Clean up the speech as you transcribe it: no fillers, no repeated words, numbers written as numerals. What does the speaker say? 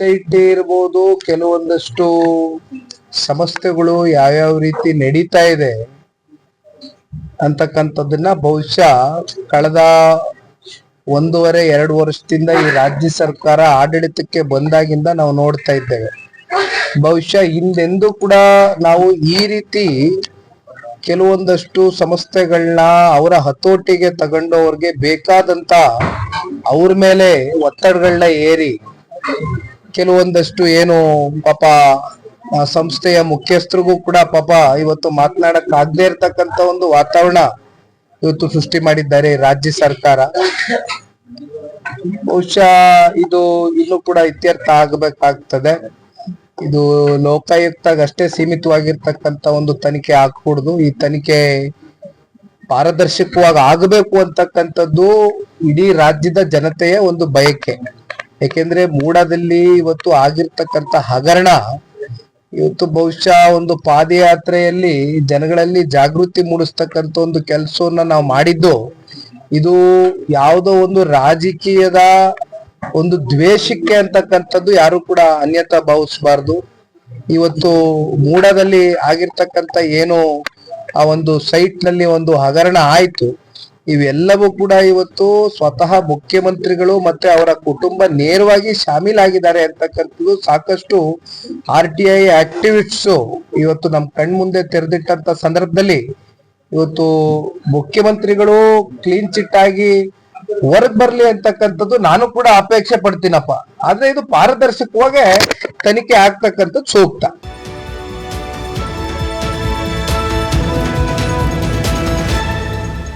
Society ಇರ್ಬೋದು, ಕೆಲವೊಂದಷ್ಟು ಸಂಸ್ಥೆಗಳು ಯಾವ್ಯಾವ ರೀತಿ ನಡೀತಾ ಇದೆ ಅಂತಕ್ಕಂಥದ್ದನ್ನ ಬಹುಶಃ ಕಳೆದ 1.5-2 ವರ್ಷದಿಂದ ಈ ರಾಜ್ಯ ಸರ್ಕಾರ ಆಡಳಿತಕ್ಕೆ ಬಂದಾಗಿಂದ ನಾವು ನೋಡ್ತಾ ಇದ್ದೇವೆ. ಬಹುಶಃ ಹಿಂದೆಂದೂ ಕೂಡ ನಾವು ಈ ರೀತಿ ಕೆಲವೊಂದಷ್ಟು ಸಂಸ್ಥೆಗಳನ್ನ ಅವರ ಹತೋಟಿಗೆ ತಗೊಂಡು ಅವ್ರಿಗೆ ಬೇಕಾದಂತ ಅವ್ರ ಮೇಲೆ ಒತ್ತಡಗಳನ್ನ ಏರಿ ಕೆಲವೊಂದಷ್ಟು ಏನು ಪಾಪ ಸಂಸ್ಥೆಯ ಮುಖ್ಯಸ್ಥರಿಗೂ ಕೂಡ ಪಾಪ ಇವತ್ತು ಮಾತನಾಡಕ್ ಆಗದೆ ಇರ್ತಕ್ಕಂತ ಒಂದು ವಾತಾವರಣ ಇವತ್ತು ಸೃಷ್ಟಿ ಮಾಡಿದ್ದಾರೆ ರಾಜ್ಯ ಸರ್ಕಾರ. ಬಹುಶಃ ಇದು ಇನ್ನು ಕೂಡ ಇತ್ಯರ್ಥ ಆಗಬೇಕಾಗ್ತದೆ. ಇದು ಲೋಕಾಯುಕ್ತಾಗ ಅಷ್ಟೇ ಸೀಮಿತವಾಗಿರ್ತಕ್ಕಂತ ಒಂದು ತನಿಖೆ ಆಗ್ಕೂಡ್ದು. ಈ ತನಿಖೆ ಪಾರದರ್ಶಕವಾಗಿ ಆಗಬೇಕು ಅಂತಕ್ಕಂಥದ್ದು ಇಡೀ ರಾಜ್ಯದ ಜನತೆಯ ಒಂದು ಬಯಕೆ. ಯಾಕೆಂದ್ರೆ ಮೂಡಾದಲ್ಲಿ ಇವತ್ತು ಆಗಿರ್ತಕ್ಕಂಥ ಹಗರಣ ಇವತ್ತು ಬಹುಶಃ ಒಂದು ಪಾದಯಾತ್ರೆಯಲ್ಲಿ ಜನಗಳಲ್ಲಿ ಜಾಗೃತಿ ಮೂಡಿಸ್ತಕ್ಕಂಥ ಒಂದು ಕೆಲಸವನ್ನ ನಾವು ಮಾಡಿದ್ದು. ಇದು ಯಾವುದೋ ಒಂದು ರಾಜಕೀಯದ ಒಂದು ದ್ವೇಷಕ್ಕೆ ಅಂತಕ್ಕಂಥದ್ದು ಯಾರು ಕೂಡ ಅನ್ಯತಾ ಭಾವಿಸಬಾರ್ದು. ಇವತ್ತು ಮೂಡಾದಲ್ಲಿ ಆಗಿರ್ತಕ್ಕಂಥ ಏನು ಆ ಒಂದು ಸೈಟ್ ನಲ್ಲಿ ಒಂದು ಹಗರಣ ಆಯ್ತು, ಇವೆಲ್ಲವೂ ಕೂಡ ಇವತ್ತು ಸ್ವತಃ ಮುಖ್ಯಮಂತ್ರಿಗಳು ಮತ್ತೆ ಅವರ ಕುಟುಂಬ ನೇರವಾಗಿ ಶಾಮೀಲಾಗಿದ್ದಾರೆ ಅಂತಕ್ಕಂಥದ್ದು ಸಾಕಷ್ಟು RTI ಆಕ್ಟಿವಿಸ್ಟ್ಸ್ ಇವತ್ತು ನಮ್ ಕಣ್ಮುಂದೆ ತೆರೆದಿಟ್ಟಂತ ಸಂದರ್ಭದಲ್ಲಿ ಇವತ್ತು ಮುಖ್ಯಮಂತ್ರಿಗಳು ಕ್ಲೀನ್ ಚಿಟ್ ಆಗಿ ಹೊರಗ್ ಬರ್ಲಿ ಅಂತಕ್ಕಂಥದ್ದು ನಾನು ಕೂಡ ಅಪೇಕ್ಷೆ ಪಡ್ತೀನಪ್ಪ. ಆದ್ರೆ ಇದು ಪಾರದರ್ಶಕವಾಗಿ ತನಿಖೆ ಆಗ್ತಕ್ಕಂಥದ್ದು ಸೂಕ್ತ.